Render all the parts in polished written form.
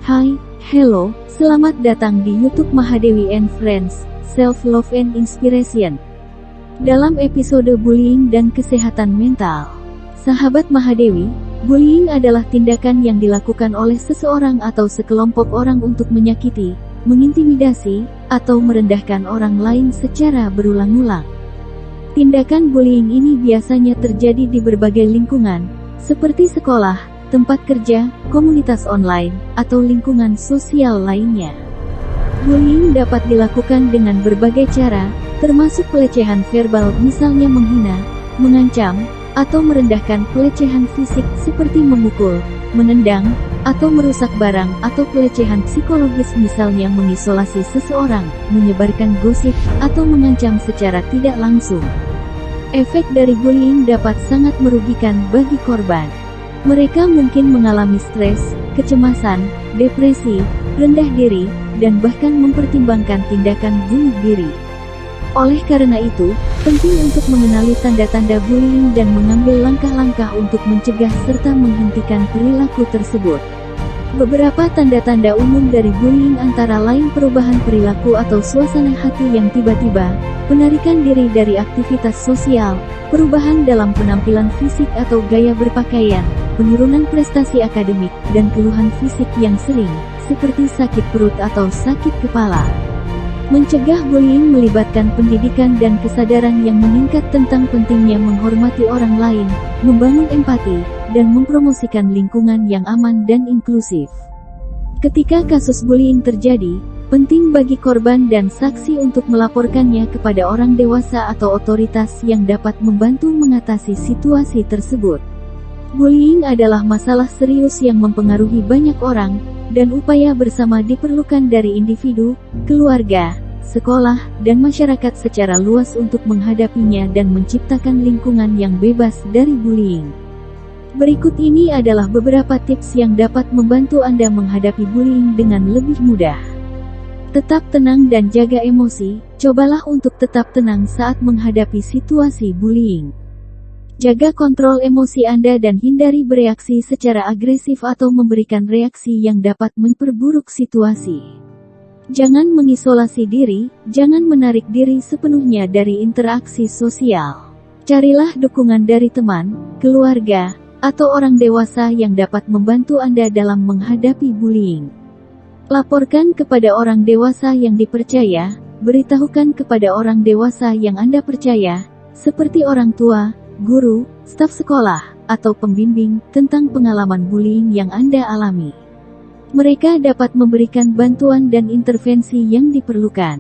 Hai, hello, selamat datang di YouTube Mahadewi and Friends, Self Love and Inspiration. Dalam episode bullying dan kesehatan mental, sahabat Mahadewi, bullying adalah tindakan yang dilakukan oleh seseorang atau sekelompok orang untuk menyakiti, mengintimidasi, atau merendahkan orang lain secara berulang-ulang. Tindakan bullying ini biasanya terjadi di berbagai lingkungan, seperti sekolah, tempat kerja, komunitas online, atau lingkungan sosial lainnya. Bullying dapat dilakukan dengan berbagai cara, termasuk pelecehan verbal, misalnya menghina, mengancam, atau merendahkan, pelecehan fisik seperti memukul, menendang, atau merusak barang, atau pelecehan psikologis misalnya mengisolasi seseorang, menyebarkan gosip, atau mengancam secara tidak langsung. Efek dari bullying dapat sangat merugikan bagi korban. Mereka mungkin mengalami stres, kecemasan, depresi, rendah diri, dan bahkan mempertimbangkan tindakan bunuh diri. Oleh karena itu, penting untuk mengenali tanda-tanda bullying dan mengambil langkah-langkah untuk mencegah serta menghentikan perilaku tersebut. Beberapa tanda-tanda umum dari bullying antara lain perubahan perilaku atau suasana hati yang tiba-tiba, penarikan diri dari aktivitas sosial, perubahan dalam penampilan fisik atau gaya berpakaian, penurunan prestasi akademik, dan keluhan fisik yang sering, seperti sakit perut atau sakit kepala. Mencegah bullying melibatkan pendidikan dan kesadaran yang meningkat tentang pentingnya menghormati orang lain, membangun empati, dan mempromosikan lingkungan yang aman dan inklusif. Ketika kasus bullying terjadi, penting bagi korban dan saksi untuk melaporkannya kepada orang dewasa atau otoritas yang dapat membantu mengatasi situasi tersebut. Bullying adalah masalah serius yang mempengaruhi banyak orang, dan upaya bersama diperlukan dari individu, keluarga, sekolah, dan masyarakat secara luas untuk menghadapinya dan menciptakan lingkungan yang bebas dari bullying. Berikut ini adalah beberapa tips yang dapat membantu Anda menghadapi bullying dengan lebih mudah. Tetap tenang dan jaga emosi. Cobalah untuk tetap tenang saat menghadapi situasi bullying. Jaga kontrol emosi Anda dan hindari bereaksi secara agresif atau memberikan reaksi yang dapat memperburuk situasi. Jangan mengisolasi diri, jangan menarik diri sepenuhnya dari interaksi sosial. Carilah dukungan dari teman, keluarga, atau orang dewasa yang dapat membantu Anda dalam menghadapi bullying. Laporkan kepada orang dewasa yang dipercaya, beritahukan kepada orang dewasa yang Anda percaya, seperti orang tua, guru, staf sekolah, atau pembimbing, tentang pengalaman bullying yang Anda alami. Mereka dapat memberikan bantuan dan intervensi yang diperlukan.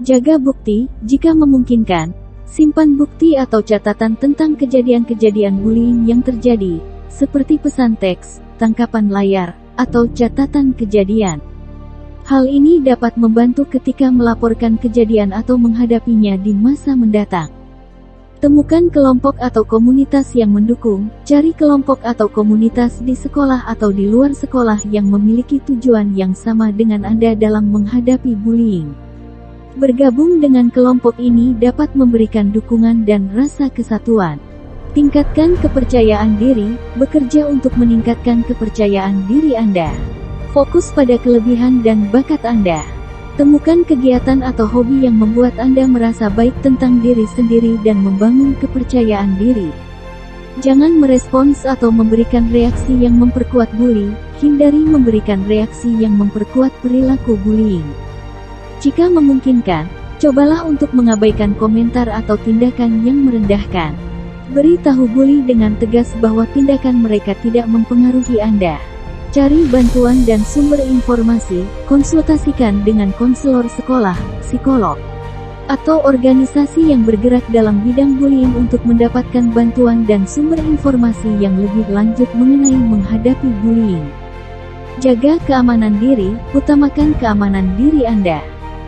Jaga bukti, jika memungkinkan. Simpan bukti atau catatan tentang kejadian-kejadian bullying yang terjadi, seperti pesan teks, tangkapan layar, atau catatan kejadian. Hal ini dapat membantu ketika melaporkan kejadian atau menghadapinya di masa mendatang. Temukan kelompok atau komunitas yang mendukung. Cari kelompok atau komunitas di sekolah atau di luar sekolah yang memiliki tujuan yang sama dengan Anda dalam menghadapi bullying. Bergabung dengan kelompok ini dapat memberikan dukungan dan rasa kesatuan. Tingkatkan kepercayaan diri. Bekerja untuk meningkatkan kepercayaan diri Anda. Fokus pada kelebihan dan bakat Anda. Temukan kegiatan atau hobi yang membuat Anda merasa baik tentang diri sendiri dan membangun kepercayaan diri. Jangan merespons atau memberikan reaksi yang memperkuat bully. Hindari memberikan reaksi yang memperkuat perilaku bullying. Jika memungkinkan, cobalah untuk mengabaikan komentar atau tindakan yang merendahkan. Beritahu bully dengan tegas bahwa tindakan mereka tidak mempengaruhi Anda. Cari bantuan dan sumber informasi. Konsultasikan dengan konselor sekolah, psikolog, atau organisasi yang bergerak dalam bidang bullying untuk mendapatkan bantuan dan sumber informasi yang lebih lanjut mengenai menghadapi bullying. Jaga keamanan diri. Utamakan keamanan diri Anda.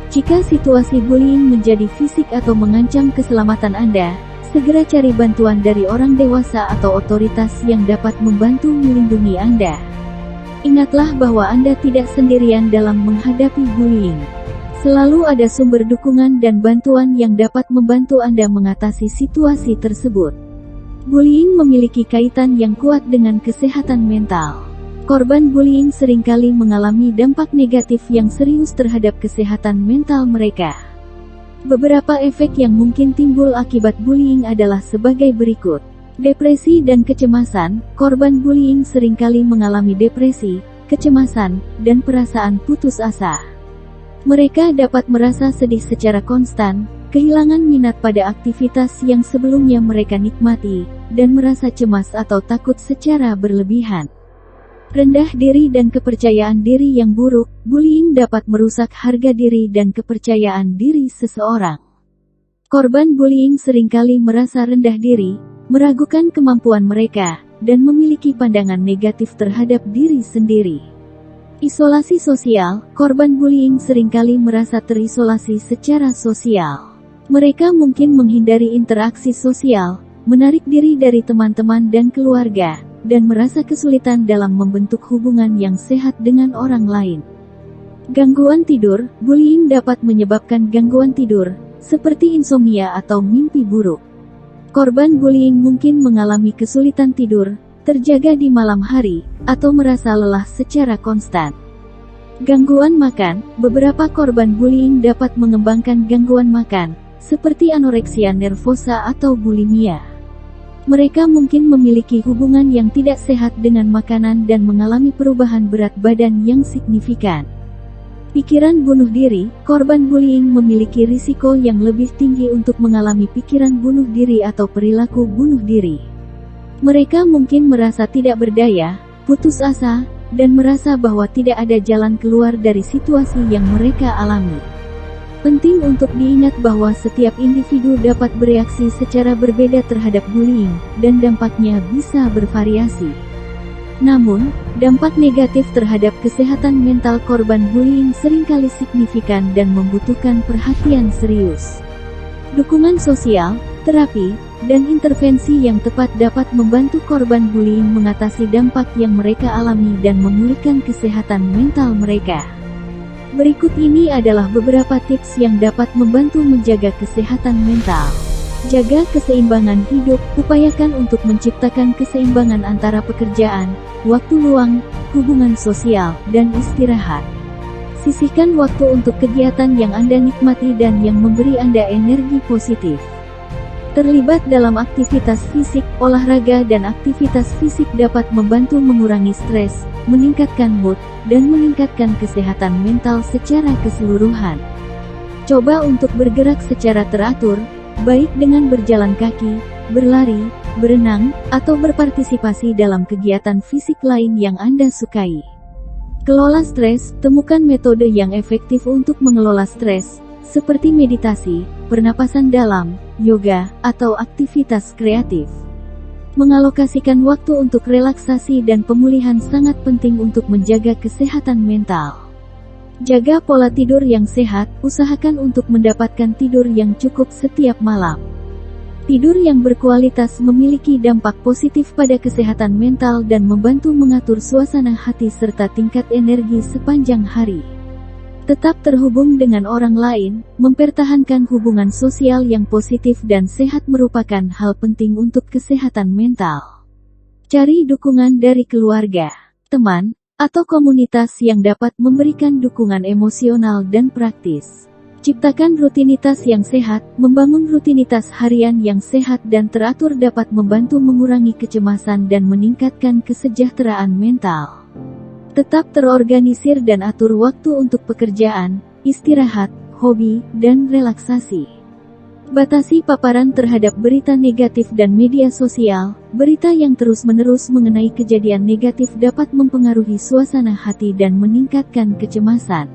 Jika situasi bullying menjadi fisik atau mengancam keselamatan Anda, segera cari bantuan dari orang dewasa atau otoritas yang dapat membantu melindungi Anda. Ingatlah bahwa Anda tidak sendirian dalam menghadapi bullying. Selalu ada sumber dukungan dan bantuan yang dapat membantu Anda mengatasi situasi tersebut. Bullying memiliki kaitan yang kuat dengan kesehatan mental. korban bullying seringkali mengalami dampak negatif yang serius terhadap kesehatan mental mereka. Beberapa efek yang mungkin timbul akibat bullying adalah sebagai berikut. Depresi dan kecemasan. Korban bullying seringkali mengalami depresi, kecemasan, dan perasaan putus asa. Mereka dapat merasa sedih secara konstan, kehilangan minat pada aktivitas yang sebelumnya mereka nikmati, dan merasa cemas atau takut secara berlebihan. Rendah diri dan kepercayaan diri yang buruk. Bullying dapat merusak harga diri dan kepercayaan diri seseorang. Korban bullying seringkali merasa rendah diri, meragukan kemampuan mereka, dan memiliki pandangan negatif terhadap diri sendiri. Isolasi sosial. Korban bullying seringkali merasa terisolasi secara sosial. Mereka mungkin menghindari interaksi sosial, menarik diri dari teman-teman dan keluarga, dan merasa kesulitan dalam membentuk hubungan yang sehat dengan orang lain. Gangguan tidur. Bullying dapat menyebabkan gangguan tidur, seperti insomnia atau mimpi buruk. Korban bullying mungkin mengalami kesulitan tidur, terjaga di malam hari, atau merasa lelah secara konstan. Gangguan makan. Beberapa korban bullying dapat mengembangkan gangguan makan, seperti anoreksia nervosa atau bulimia. Mereka mungkin memiliki hubungan yang tidak sehat dengan makanan dan mengalami perubahan berat badan yang signifikan. Pikiran bunuh diri. Korban bullying memiliki risiko yang lebih tinggi untuk mengalami pikiran bunuh diri atau perilaku bunuh diri. Mereka mungkin merasa tidak berdaya, putus asa, dan merasa bahwa tidak ada jalan keluar dari situasi yang mereka alami. Penting untuk diingat bahwa setiap individu dapat bereaksi secara berbeda terhadap bullying, dan dampaknya bisa bervariasi. Namun, dampak negatif terhadap kesehatan mental korban bullying seringkali signifikan dan membutuhkan perhatian serius. Dukungan sosial, terapi, dan intervensi yang tepat dapat membantu korban bullying mengatasi dampak yang mereka alami dan memulihkan kesehatan mental mereka. Berikut ini adalah beberapa tips yang dapat membantu menjaga kesehatan mental. Jaga keseimbangan hidup. Upayakan untuk menciptakan keseimbangan antara pekerjaan, waktu luang, hubungan sosial, dan istirahat. Sisihkan waktu untuk kegiatan yang Anda nikmati dan yang memberi Anda energi positif. Terlibat dalam aktivitas fisik. Olahraga dan aktivitas fisik dapat membantu mengurangi stres, meningkatkan mood, dan meningkatkan kesehatan mental secara keseluruhan. Coba untuk bergerak secara teratur, baik dengan berjalan kaki, berlari, berenang, atau berpartisipasi dalam kegiatan fisik lain yang Anda sukai. Kelola stres. Temukan metode yang efektif untuk mengelola stres, seperti meditasi, pernapasan dalam, yoga, atau aktivitas kreatif. Mengalokasikan waktu untuk relaksasi dan pemulihan sangat penting untuk menjaga kesehatan mental. Jaga pola tidur yang sehat. Usahakan untuk mendapatkan tidur yang cukup setiap malam. Tidur yang berkualitas memiliki dampak positif pada kesehatan mental dan membantu mengatur suasana hati serta tingkat energi sepanjang hari. Tetap terhubung dengan orang lain. Mempertahankan hubungan sosial yang positif dan sehat merupakan hal penting untuk kesehatan mental. Cari dukungan dari keluarga, teman, atau komunitas yang dapat memberikan dukungan emosional dan praktis. Ciptakan rutinitas yang sehat. Membangun rutinitas harian yang sehat dan teratur dapat membantu mengurangi kecemasan dan meningkatkan kesejahteraan mental. Tetap terorganisir dan atur waktu untuk pekerjaan, istirahat, hobi, dan relaksasi. Batasi paparan terhadap berita negatif dan media sosial. Berita yang terus-menerus mengenai kejadian negatif dapat mempengaruhi suasana hati dan meningkatkan kecemasan.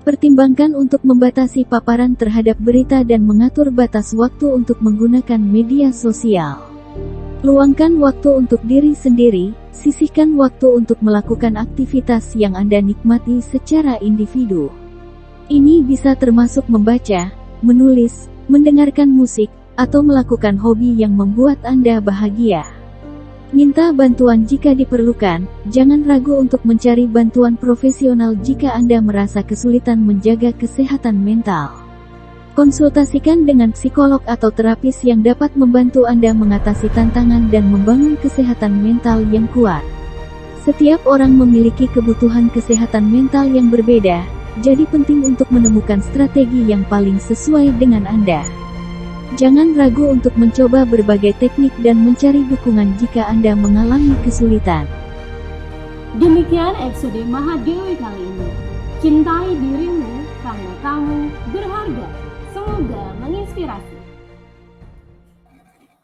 Pertimbangkan untuk membatasi paparan terhadap berita dan mengatur batas waktu untuk menggunakan media sosial. Luangkan waktu untuk diri sendiri. Sisihkan waktu untuk melakukan aktivitas yang Anda nikmati secara individu. Ini bisa termasuk membaca, menulis, mendengarkan musik, atau melakukan hobi yang membuat Anda bahagia. Minta bantuan jika diperlukan. Jangan ragu untuk mencari bantuan profesional jika Anda merasa kesulitan menjaga kesehatan mental. Konsultasikan dengan psikolog atau terapis yang dapat membantu Anda mengatasi tantangan dan membangun kesehatan mental yang kuat. Setiap orang memiliki kebutuhan kesehatan mental yang berbeda, jadi penting untuk menemukan strategi yang paling sesuai dengan Anda. Jangan ragu untuk mencoba berbagai teknik dan mencari dukungan jika Anda mengalami kesulitan. Demikian episode Mahadewi kali ini. Cintai dirimu karena kamu berharga. Semoga